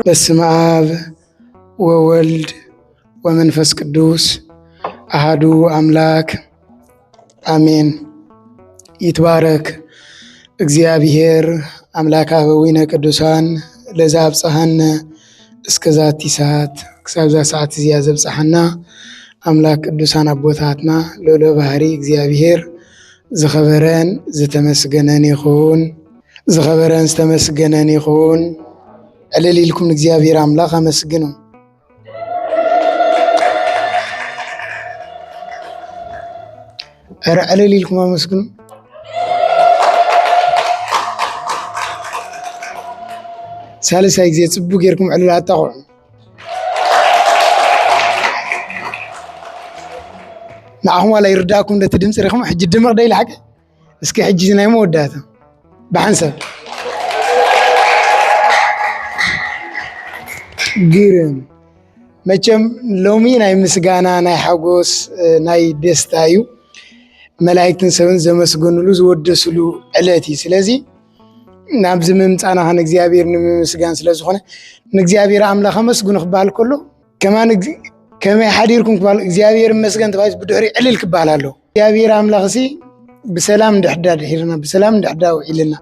በስመ አብ ወወልድ ወመንፈስ ቅዱስ አሃዱ አምላክ አሜን። ይትባረክ እግዚአብሔር አምላከ አበዊነ ቅዱሳን ለዘአብጽሐነ እስከ ዛቲ ሰዓት ክሳብ ዛ ሰዓት እዚያ ዘብጽሐና አምላክ ቅዱሳን አቦታትና ልዑለ ባሕሪ እግዚአብሔር ዝኸበረን ዝተመስገነን ይኹን። ዝኸበረን ዝተመስገነን ይኹን። ዕልል ኢልኩም እግዚአብሔር አምላክ አመስግኑ። ኧረ ዕልል ኢልኩም አመስግኑ። ሳልሳይ ጊዜ ጽቡቅ ጌርኩም ዕልል አጣቁዑ። ንዓኹም ዋላ ይርዳእኩም እንደቲ ድምፂ ሪኹም ሕጂ ድምቕ ደ ኢልሓቀ እስኪ ሕጂ ናይ መወዳእታ ብሓንሳብ ግርም መቸም ሎሚ ናይ ምስጋና ናይ ሓጎስ ናይ ደስታ እዩ። መላእክትን ሰብን ዘመስገንሉ ዝወደስሉ ዕለት እዩ። ስለዚ ናብዚ ምምፃና ኸ ንእግዚአብሔር ንምስጋን ስለ ዝኾነ ንእግዚአብሔር ኣምላኽ ኣመስግኑ ክበሃል ከሎ ከመይ ሓዲርኩም ክበሃል እግዚአብሔር መስገን ተባሂሉ ብድሕሪ ዕልል ክበሃል ኣለዎ። እግዚአብሔር ኣምላኽ ሲ ብሰላም እንድሕዳ ድሒርና ብሰላም እንድሕዳ ውዒልና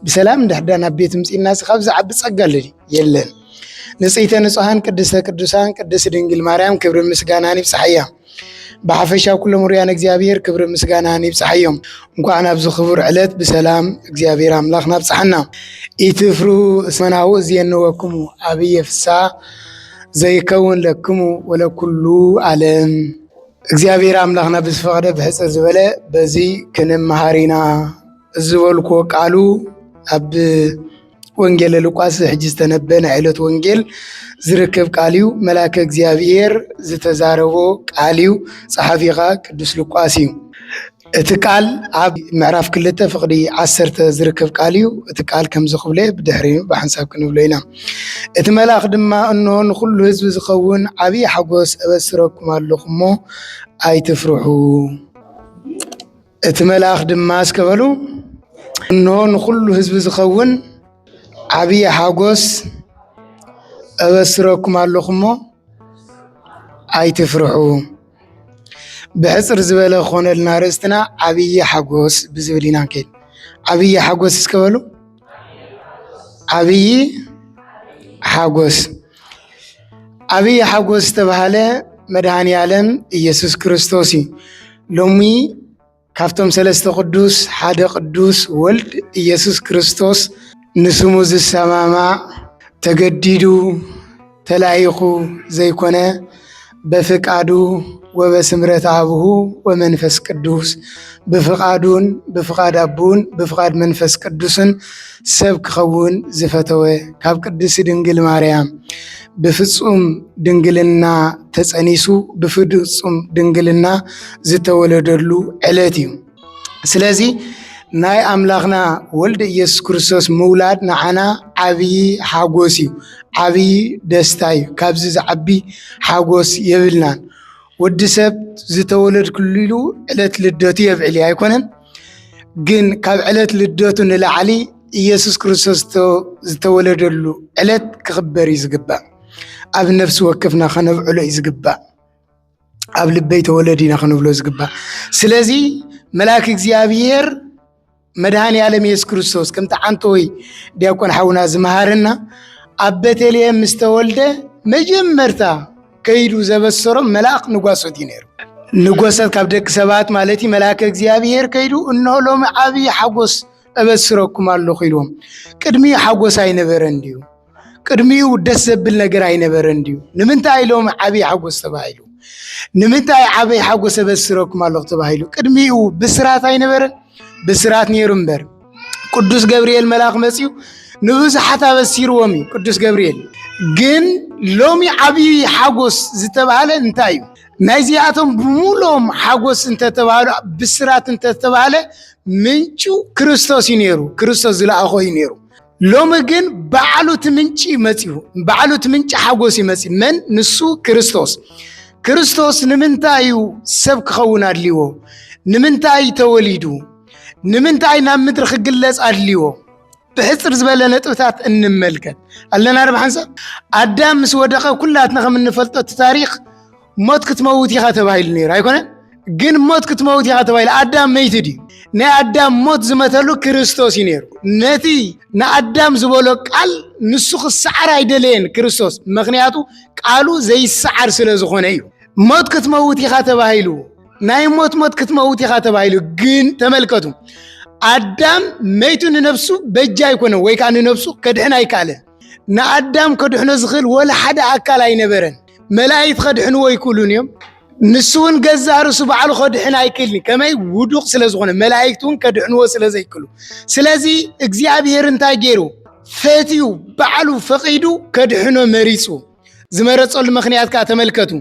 ብሰላም እንድሕዳ ናብ ቤት ምፂና ካብዚ ዓቢ ፀጋ ኣሎ የለን። ንጽሕተ ንጹሓን ቅድስተ ቅዱሳን ቅድስት ድንግል ማርያም ክብሪ ምስጋናን ይብፅሓያ። ብሓፈሻ ኩሎም ርያን እግዚአብሔር ክብሪ ምስጋናን ይብፅሓዮም። እንኳን ኣብዚ ክቡር ዕለት ብሰላም እግዚአብሔር ኣምላኽ ናብፅሓና። ኢትፍሩ እስመናው እዝየንወክሙ ዓብየ ፍስሓ ዘይከውን ለክሙ ወለኩሉ ዓለም። እግዚአብሔር ኣምላኽና ብዝፈቐደ ብሕፅር ዝበለ በዚ ክንመሃር ኢና። ዝበልክዎ ቃሉ ኣብ ወንጌል ሉቃስ ሕጂ ዝተነበ ናይ ዕለት ወንጌል ዝርከብ ቃል እዩ። መላከ እግዚአብሔር ዝተዛረቦ ቃል እዩ። ፀሓፊኻ ቅዱስ ሉቃስ እዩ። እቲ ቃል ኣብ ምዕራፍ 2 ፍቕዲ 10 ዝርከብ ቃል እዩ። እቲ ቃል ከምዚ ክብለ ብድሕሪኡ ብሓንሳብ ክንብሎ ኢና። እቲ መልኣኽ ድማ እንሆ ንኩሉ ህዝቢ ዝኸውን ዓብይ ሓጎስ ኣበስረኩም ኣለኹ እሞ ኣይትፍርሑ። እቲ መልኣኽ ድማ እስከበሉ እንሆ ንኩሉ ህዝቢ ዝኸውን ዓብይ ሓጎስ ኣበስረኩም ኣለኹ እሞ ኣይትፍርሑ። ብሕፅር ዝበለ ክኾነልና ርእስትና ዓብይ ሓጎስ ብዝብል ኢና ንከይድ። ዓብይ ሓጎስ እስከበሉ ዓብይ ሓጎስ። ዓብይ ሓጎስ ዝተባሃለ መድሃኒ ዓለም ኢየሱስ ክርስቶስ እዩ። ሎሚ ካብቶም ሰለስተ ቅዱስ ሓደ ቅዱስ ወልድ ኢየሱስ ክርስቶስ ንስሙ ዝሰማማዕ ተገዲዱ ተላኢኹ ዘይኮነ በፍቃዱ ወበስምረት አብሁ ወመንፈስ ቅዱስ ብፍቃዱን ብፍቃድ አቡን ብፍቃድ መንፈስ ቅዱስን ሰብ ክኸውን ዝፈተወ ካብ ቅድስት ድንግል ማርያም ብፍጹም ድንግልና ተጸኒሱ ብፍጹም ድንግልና ዝተወለደሉ ዕለት እዩ። ስለዚ ናይ ኣምላኽና ወልዲ ኢየሱስ ክርስቶስ ምውላድ ንዓና ዓብይ ሓጎስ እዩ፣ ዓብይ ደስታ እዩ። ካብዚ ዝዓቢ ሓጎስ የብልናን። ወዲ ሰብ ዝተወለድ ኩሉ ኢሉ ዕለት ልደቱ የብዕል ኣይኮነን። ግን ካብ ዕለት ልደቱ ንላዕሊ ኢየሱስ ክርስቶስ ዝተወለደሉ ዕለት ክኽበር እዩ ዝግባእ። ኣብ ነፍሲ ወከፍና ከነብዕሎ እዩ ዝግባእ። ኣብ ልበይ ተወለድ ኢና ከንብሎ ዝግባእ። ስለዚ መልአክ እግዚአብሔር መድሃኒ ዓለም ኢየሱስ ክርስቶስ ከምቲ ዓንቶይ ዲያቆን ሓውና ዝመሃረና ኣብ ቤተልሔም ምስ ተወልደ መጀመርታ ከይዱ ዘበሰሮም መልአክ ንጓሶት እዩ ነይሩ። ንጎሰት ካብ ደቂ ሰባት ማለት እዩ። መልአከ እግዚአብሔር ከይዱ እንሆ ሎሚ ዓብይ ሓጎስ ኣበስረኩም ኣለኹ ኢልዎም። ቅድሚኡ ሓጎስ ኣይነበረን ድዩ? ቅድሚኡ ደስ ዘብል ነገር ኣይነበረን ድዩ? ንምንታይ ሎሚ ዓብይ ሓጎስ ተባሂሉ? ንምንታይ ዓብይ ሓጎስ ኣበስረኩም ኣለኹ ተባሂሉ? ቅድሚኡ ብስራት ኣይነበረን? ብስራት ነይሩ እምበር ቅዱስ ገብርኤል መልአክ መፂኡ ንብዙሓት ኣበሲርዎም እዩ። ቅዱስ ገብርኤል ግን ሎሚ ዓብይ ሓጎስ ዝተባሃለ እንታይ እዩ? ናይዚኣቶም ብሙሎም ሓጎስ እንተተባሃሉ ብስራት እንተተባሃለ ምንጩ ክርስቶስ እዩ ነይሩ። ክርስቶስ ዝለኣኾ እዩ ነይሩ። لوم جن بعلو تمنشي مسيو بعلو تمنش حاجوسي مسي من نسو كريستوس نمنتايو سبك خونا الليو نمنتاي توليدو نمنتاي نام مدرخ قلس الليو بحسر زبالة نتوثات النملكت قالنا ربح حنسا أدام مسودقة كلها تنغم النفلطة التاريخ موت كتموتي خاتبهاي النير هايكونا جن موت كتموتي خاتبهاي أدام ميتدي نا أدام موت زمتلو كريستوس ينير نتي نا أدام زبولو قال نسوخ السعر هيدلين كريستوس مغنياتو قالو زي السعر سلازخونيو موت كتموتي خاتبهايلو ناي موت كتموتي خاتبهايلو جن تملكتو أدام ميتون نفسه بجاي كونه ويكان نفسه كدحنا يكاله نا أدام كدحنا زغل ولا حدا أكل أي نبرن ملايت خدحنا ويكولون يوم نسون جزار سبعة خدحنا يكلني كما يودق سلازغنا ملايتون كدحنا وسلازي كلو سلازي إجزاء بيرن تاجرو فاتيو بعلو فقيدو كدحنا مريسو زمرت صل مخنيات كاتملكتو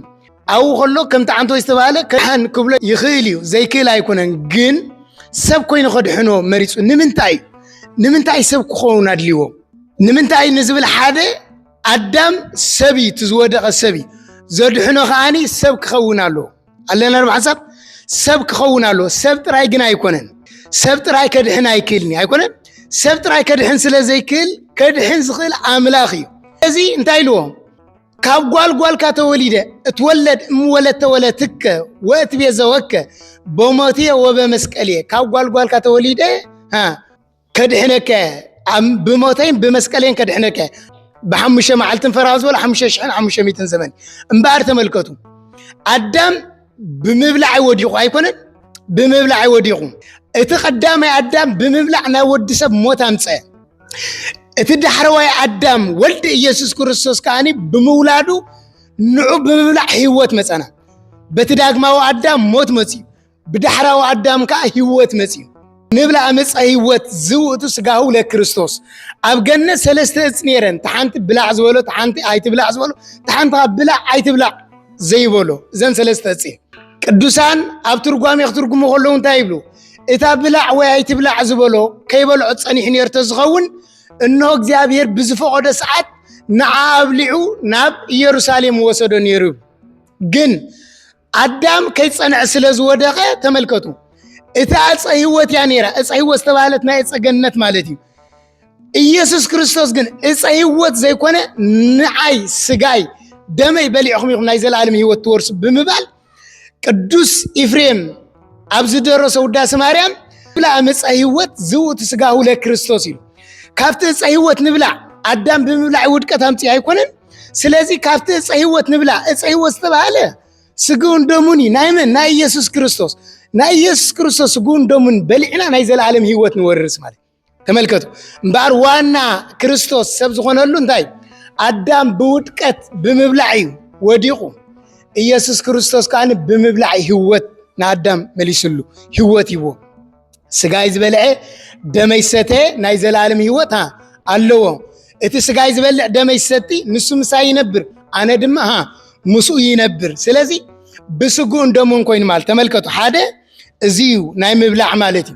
أو خلو كم تعنتو استبالة كحن قبل يخيليو زي كلا يكونن جن سب كوين خد حنو مريض نمنتاي سب كون أدليو نمنتاي نزبل حدا أدم سبي تزودق السبي زود حنو خاني سب كخونا له علينا ربع سب سب كخونا له سب تراي جنا يكونن سب تراي كده حنا يكلني يكونن سب تراي كده حنسلا زي كل كده حنسخيل عملاخي زي انتاي له كاب قال كاتوليده اتولد ولدتك واتبي زوجك بموتيه وبمسكليه كاب قال كاتوليده ها كدحنك عم بموتين بمسكلين كدحنك بحمشه معلتن فراز ولا حمشه شحن حمشه 100 زمن امبار تملكتو ادم بمبلع يوديقو ايكونن بمبلع يوديقو اتقدامي ادم بمبلع نا ودسب موت امصه اتدحروا ادم ولد ኢየሱስ ክርስቶስ ካኒ በመውላዱ ንዑ በመብላዕ ህይወት መጸና በተዳግማው አዳም ሞት መጽ በዳሕራው አዳም ካ ህይወት መጽ ንብላ መጽ ህይወት ዝውቱ ስጋው ለክርስቶስ ኣብ ገነት ሰለስተ ጽኔረን ተሓንቲ ብላዕ ዝበሎ ተሓንቲ ኣይትብላዕ ዝበሎ ተሓንቲ ብላዕ ኣይትብላዕ ዘይበሎ ዘን ሰለስተ ጽ ቅዱሳን ኣብ ትርጓሜ ክትርጉሙ ከለው እንታይ ይብሉ እታ ብላዕ ወይ ኣይትብላዕ ዝበሎ ከይበልዑ ጸኒሕ ነርተ ዝኸውን إنه እግዚአብሔር بزفقد ساعات نعابلعو ناب ኢየሩሳሌም ወሰዶ ነይሩ ግን አዳም ከይጸንዕ ስለዝወደቀ ተመልከቱ እታ ዕፀ ህይወት ያኔራ ዕፀ ህይወት ተባለት ናይ ዕፀ ገነት ማለት እዩ ኢየሱስ ክርስቶስ ግን ዕፀ ህይወት ዘይኮነ ንዓይ ስጋይ ደመይ በሊዕኹም ይኹም ናይ ዘላለም ህይወት ትወርሱ ብምባል ቅዱስ ኤፍሬም ኣብዚ ደረሰው ውዳሴ ማርያም ብላ ዕፀ ህይወት ዝውቱ ስጋሁ ለክርስቶስ እዩ كافت صحيوت نبلع أدم بمبلع ودكت همتي هيكونن سلازي كافت صحيوت نبلع صحيوت تبعله سجون دموني نايمن نا يسوع كريستوس نا يسوع كريستوس سجون دمون بلعنا نايز العالم هيوت نورس مالي تملكتو مبار وانا كريستوس سبز خونلو انتاي أدم بودكت بمبلعيو وديقو يسوع كريستوس كان بمبلع هيوت نا أدم مليسلو هيوت يبو سجايز بلعه دميستي نايزل عالم هيوتها اللو اتي سجايز بلع دميستي نسو مساي ينبر انا دم ها مسو ينبر سلازي بسجون دمون كوين مال تملكتو حدا ازيو ناي مبلع مالتي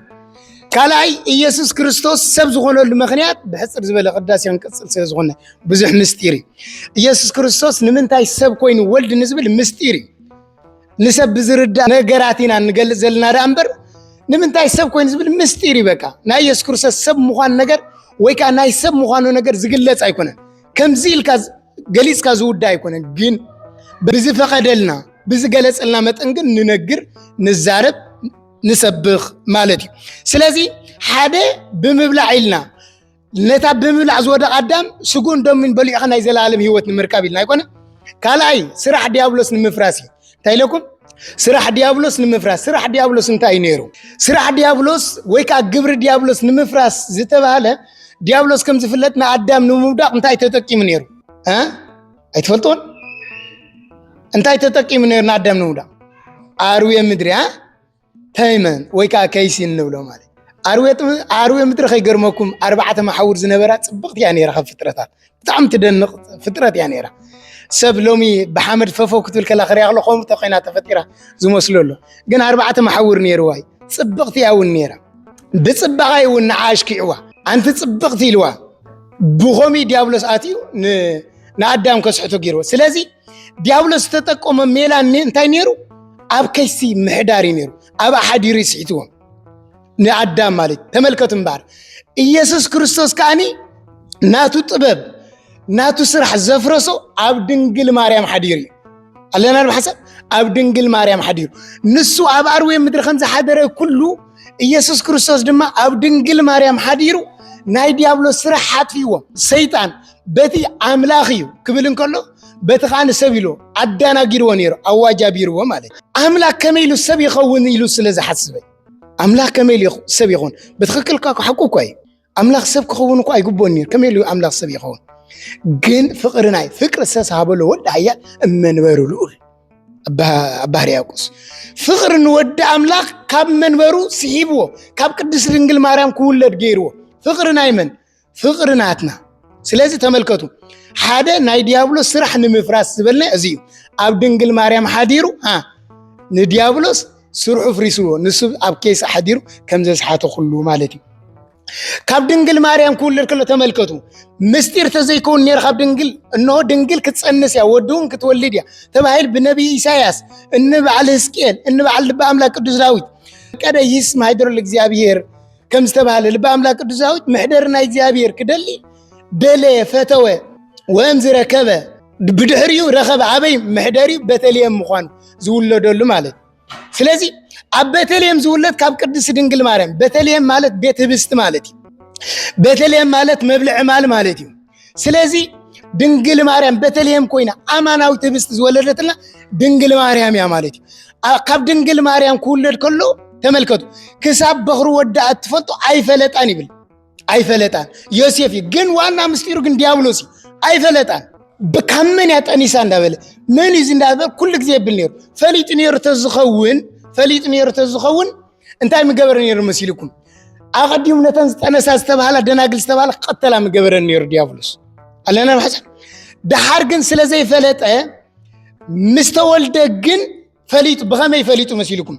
كالاي يسوع كريستوس سبز غونو المخنيات بحصر زبل قداس ينقصل سيزغنا بزح مستيري يسوع كريستوس نمنتاي سب كوين ولد نزبل مستيري نسب زردا نغراتينا نغلጽ ዘለና ዳምበር ንምንታይ ሰብ ኮይኑ ዝብል ምስጢር ይበቃ ናይ ኢየሱስ ክርስቶስ ሰብ ምዃን ነገር ወይ ከዓ ናይ ሰብ ምዃኑ ነገር ዝግለጽ ኣይኮነን ከምዚ ኢልካ ገሊጽካ ዝውዳ ኣይኮነን ግን ብዝፈቀደልና ብዝገለጽልና መጠን ግን ንነግር ንዛረብ ንሰብኽ ማለት እዩ ስለዚ ሓደ ብምብላዕ ኢልና ነታ ብምብላዕ ዝወደቀ አዳም ስጉን ደምን በሊዕኻ ናይ ዘላለም ህይወት ንምርካብ ኢልና ኣይኮነ ካልኣይ ስራሕ ዲያብሎስ ንምፍራስ እንታይ ኢለኩም ስራሕ ዲያብሎስ ንምፍራስ ስራሕ ዲያብሎስ እንታይ ነይሩ ስራሕ ዲያብሎስ ወይ ከዓ ግብሪ ዲያብሎስ ንምፍራስ ዝተባለ ዲያብሎስ ከም ዝፍለጥ ና አዳም ንምውዳቅ እንታይ ተጠቂሙ ነይሩ ኣይትፈልጡን እንታይ ተጠቂሙ ነይሩ ና አዳም ንምውዳቅ አርዌ ምድሪ ተይመን ወይ ከዓ ከይሲ እንብሎ ማለት አርዌ ምድሪ ከይገርመኩም አርባዕተ ማሐውር ዝነበራ ጽብቕት ያ ነይራ ፍጥረታት በጣም ትደንቕ ፍጥረት ያ ነይራ ሰብ ሎሚ በሐመድ ፈፎ ክትብል ከላ خريغ لخوم ተቆይና ተፈጢራ ዝመስለሎ ግን አርባዕተ ማሐውር ነይሩዋይ ጽብቕት ያውን ነይራ ብጽባቃይ ወን ዓሽኪዕዋ አንተ ጽብቕት ይልዋ بخومي ديابلوس آتيو نعدام كسحتو جيرو سلازي ديابلوس تتقوم ميلان انتاي نيرو أب كيسي محداري نيرو أب حديري سحيتوهم نعدام مالك تملكتم بار إيسوس كريستوس كاني ناتو طبب ناتو سرح زفرسو أب دنجل مريم حديري علينا بحسب أب دنجل مريم حديرو نسو أب أروي مدر خمسة حدره كله إيسوس كريستوس دما أب دنجل مريم حديرو ناي ديابلوس سرح حات فيهم سيطان بتي أملاخيو كبلن كله بتخان سبيلو عدانا جيرو نيرو أواجا بيرو مالك أملاك كميلو سبي خون يلو سلزة حسبي أملاك كميلو سبي خون بتخكل كاكو حقو كوي أملاك سب خون كوي جبون نير كميلو أملاك سبي خون جن فقرناي فكر أساس هابلو ود عيا من ورو الأول بهرياكوس فقر نود أملاك كاب من ورو سيبو كاب قدس رنجل مريم كولد جيرو فقرناي من فقرناتنا سلازي تملكتو حدا ناي ديابلوس سرح نمفراس سبلنا ازيو اب دنجل مريم حديرو نديابلوس سرحو فريسو نسب اب كيس حديرو كمزز حاتو كله مالتي كاب دنجل مريم كله تملكتو مستير تزيكون نير خاب دنجل انه دنجل كتصنس يا ودون كتولد يا تبايل بنبي إساياس ان بعل حزقيل ان بعل لب املاك قدوس داوود كدا يسمع يدر لእግዚአብሔር كم استبال لب املاك قدوس داوود محدرنا እግዚአብሔር كدلي دلي فتوى وامزر كبا بدحريو رخب عبي محدري بتليم مخان زولدلو مالت سلازي اب بتليم زولد كاب قدس دنجل مريم بتليم مالت بيت هبست مالتي بتليم مالت مبلع مال مالتي سلازي دنجل مريم بتليم كوينا اماناو تبست زولدتنا دنجل مريم يا مالتي كاب دنجل مريم كله تملكتو كساب بخرو ودا تفطو اي فلطان يبل اي فلطان يوسف جن وانا مستيرو جن ديابلوسي اي فلطان بكمن يطنيسا اندابل من يز اندابل كل غزي يبل نير فليط نير تزخون انتاي مغبر نير مسيلكم اقديم نتن تنساس تبالا دناغل تبالا قتلا مغبر نير ديابلوس علينا الحسن دحار جن سلازي فلط مستولد جن فليط بغمي فليط مسيلكم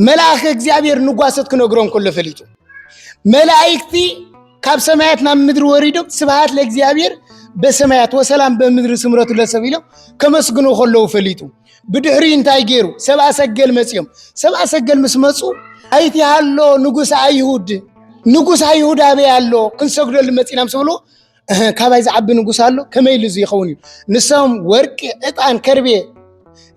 ملاك እግዚአብሔር ንጓሰት ክነግሮን ኩሉ ፈሊጡ ملائكتي كاب سماياتنا مدر وريدو سبحات لእግዚአብሔር بسمايات وسلام بمدر سمرتو لسبيلو كمسغنو خلو فليتو بدحري انتاي غيرو سبع سجل مسيوم سبع سجل مسمصو ايتي هالو نغوس ايهود ابي يالو كنسغدو لمصينام سبلو كاباي زعب نغوس هالو كميل زي يخوني نسام ورق اطان كربي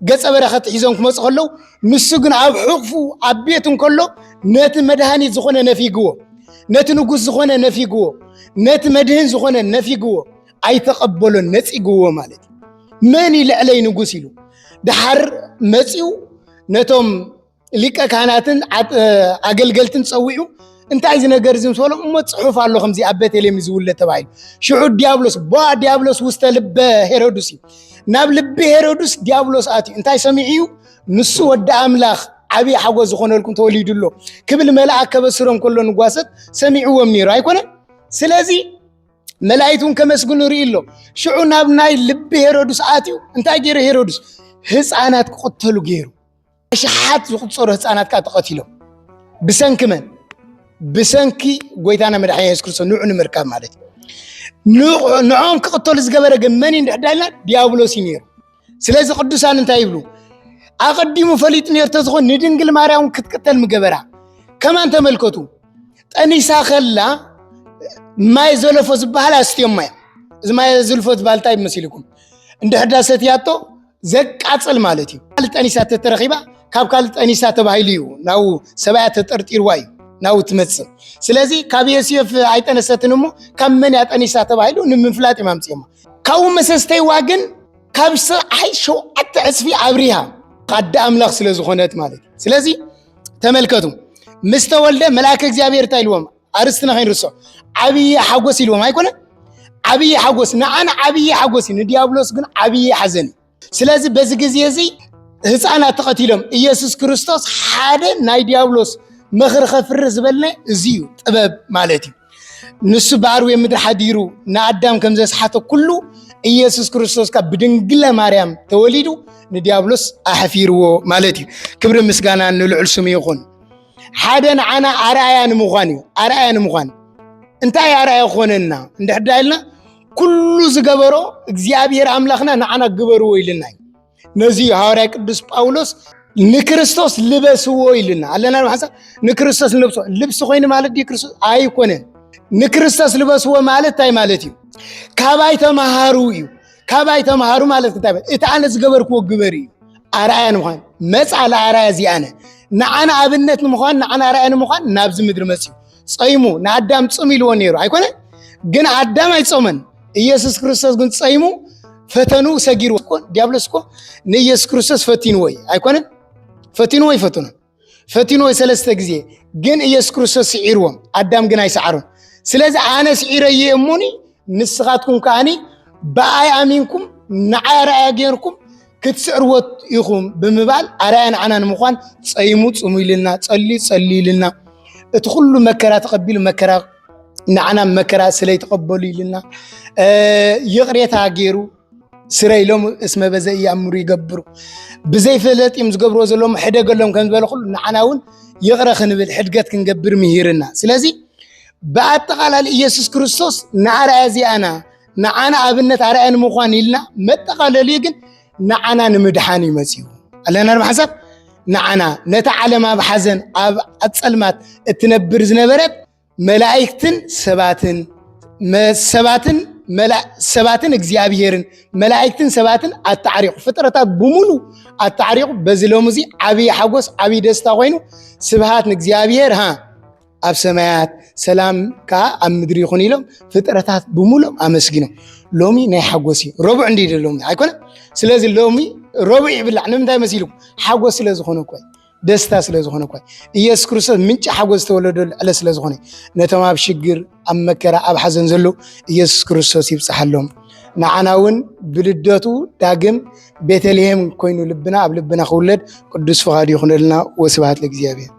ገጸ በረኸት ሒዞም ክመጽ ከለው ንሱ ግን ኣብ ሕቅፉ ኣብ ቤቱን ከሎ ነቲ መድሃኒት ዝኾነ ነፊግዎ ነቲ ንጉስ ዝኾነ ነፊግዎ ነቲ መድህን ዝኾነ ነፊግዎ ኣይተቀበሎን ነጽግዎ ማለት መን ይልዕለይ ንጉስ ኢሉ ድሓር መጺው ነቶም ሊቀ ካህናትን ኣገልገልትን ጸዊዑ እንታይ እዚ ነገር ዝም ሰሎ መጽሑፍ ኣሎ ከምዚ ኣብ ቤተልሔም ዝውለ ተባይሉ ሽዑ ዲያብሎስ ውስተ ልበ ሄሮድስ ናብ ልብ ሄሮድስ ዲያብሎስ አቲ እንታይ ሰሚዒዩ ንሱ ወደ አምላኽ ዓቢ ሓጎስ ዝኾነልኩም ተወሊድሎ ክብል መልአክ ከበስሮም ከሎ ንጓሰት ሰሚዕዎም ነይሩ አይኮነ ስለዚ መላእክቱን ከመስግኑ ሪኢሎ ሽዑ ናብ ናይ ልብ ሄሮድስ አቲው እንታይ ገይረ ሄሮድስ ህፃናት ቆተሉ ገይሩ ሽሓት ዝቁፀሩ ህፃናት ተቀቲሎም ብሰንክመን ብሰንኪ ጎይታና መድኃኒት ኢየሱስ ክርስቶስ ንዑ ንምርካብ ማለት نعم كقتل زجبرة جماني ندعنا ديابلوس نير سلازي قدوسان انت يبلو أقدموا فليت نير تزغن ندنقل ماريهم كتقتل مجبرة كمان تملكتو أني ساخلا ما يزولفوز بحالا استيوم ما يزولفوز بحالتايب مسيلكم عند حداثة ياتو زك عطل مالتي قالت أني سات الترخيبة كاب قالت أني سات بحيليو ناو سبعة ترتير وايو ناو تمثل سلازي كابيسيف عيتنا ستنمو كم من يعطني ساتبايلو نمفلات امام تيما كاو مسستي واغن كابس عيشو اتعسفي عبريها قد املاخ سلازخونت مالك سلازي تملكتو مستولد ملاك እግዚአብሔር ታይልዎም አርስትና ኸይርሶ አብይ ሓጎስ ይልዎም አይኮነ አብይ ሓጎስ ንአና አብይ ሓጎስ ንዲያብሎስ ግን አብይ ሐዘን ስለዚህ በዚህ ጊዜ እዚ ህፃናት ተቀቲሎም ኢየሱስ ክርስቶስ ሓደ ናይ ዲያብሎስ مخر خفر زبلنا زيو طبب مالتي نسو بارو يمدر حديرو نعدام كم زي صحاته كله إيسوس كريستوس كبدنجل مريم توليدو نديابلوس أحفيرو مالتي كبر مسجانا نلعل سميخون حدا أنا أرأيان مغاني እንታይ ኣርኣያ ኮነና እንድሕዳይልና ኩሉ ዝገበሮ እግዚአብሔር ኣምላኽና ንዓና ግበርዎ ኢልና ነዚ ሐዋርያ ቅዱስ ጳውሎስ ንክርስቶስ ልበስዎ ኢልና ኣለና ሓሳብ ንክርስቶስ ልበስዎ ልብስ ኮይኑ ማለት ዲ ክርስቶስ ኣይኮነን ንክርስቶስ ልበስዎ ማለት ታይ ማለት እዩ ካባይ ተማሃሩ እዩ ካባይ ተማሃሩ ማለት እንታይ እቲ ኣነ ዝገበርክዎ ግበር እዩ ኣርኣያ ንምዃን መጻእ ለኣርኣያ እዚኣነ ንዓና ኣብነት ንምዃን ንዓና ኣርኣያ ንምዃን ናብዚ ምድሪ መጽኡ ጸይሙ ንኣዳም ጽም ኢልዎ ነይሩ ኣይኮነ ግን ኣዳም ኣይጾመን ኢየሱስ ክርስቶስ ግን ጸይሙ ፈተኑ ሰጊርዎ ዲያብሎስ እኮ ንኢየሱስ ክርስቶስ ፈቲንዎ ኣይኮነን ፈቲንዎ ይፈትኑ ፈቲንዎ ሰለስተ ግዜ ግን ኢየሱስ ክርስቶስ ሲዒርዎም ኣዳም ግን ኣይሰዓሮን ስለዚ ኣነ ሲዒረየ እሙኒ ንስኻትኩም ከኣኒ በኣይ ኣሚንኩም ንዓይ ኣርኣያ ገይርኩም ክትስዕርዎት ኢኹም ብምባል ኣርኣያ ንዓና ንምዃን ጸይሙ ጽሙ ኢልና ጸሊ ኢልና እቲ ኩሉ መከራ ተቐቢሉ መከራ ንዓና መከራ ስለይ ተቐበሉ ኢልና ይቕሬታ ገይሩ ስረይሎም እስመ በዘ ያምሩ ይገብሩ ብዘይ ፈለጢም ዝገብርዎ ዘሎም ሕደገሎም ከም ዝበለ ኩሉ ንዓና እውን ይቕረ ክንብል ሕድገት ክንገብር ምሂርና ስለዚ በአጠቃላይ ኢየሱስ ክርስቶስ ንዓርኣያ እዚኣና ንዓና ኣብነት ኣርኣያ ንምዃን ኢልና መጠቃለሊ ግን ንዓና ንምድሓን ይመጽኡ ኣለና ብሓሳብ ንዓና ነታ ዓለም ኣብ ሓዘን ኣብ ኣጸልማት እትነብር ዝነበረት መላእክትን ሰባትን እግዚአብሔርን መላእክትን ሰባትን ኣታዕሪቁ ፍጥረታት ብሙሉ ኣታዕሪቁ በዚ ሎሚ እዚ ዓብይ ሓጎስ ዓብይ ደስታ ኮይኑ ስብሃት ንእግዚአብሔር ኣብ ሰማያት ሰላም ካ ኣብ ምድሪ ይኹን ኢሎም ፍጥረታት ብሙሉ ኣመስግኖም ሎሚ ናይ ሓጎስ እዩ ረቡዕ እንዲድ ሎሚ ኣይኮነ ስለዚ ሎሚ ረቡዕ ይብላዕ ንምንታይ መሲልኩም ሓጎስ ስለ ዝኾነ እኮ ደስታ ስለ ዝኾነ እኮ ኢየሱስ ክርስቶስ ምንጭ ሓጎስ ተወለደሉ ዕለ ስለ ዝኾነ ነቶም ኣብ ሽግር ኣብ መከራ ኣብ ሓዘን ዘሎ ኢየሱስ ክርስቶስ ይብፅሓሎም ንዓና እውን ብልደቱ ዳግም ቤተልሔም ኮይኑ ልብና ኣብ ልብና ክውለድ ቅዱስ ፈቃዱ ይኹነልና ወስብሐት ለእግዚአብሔር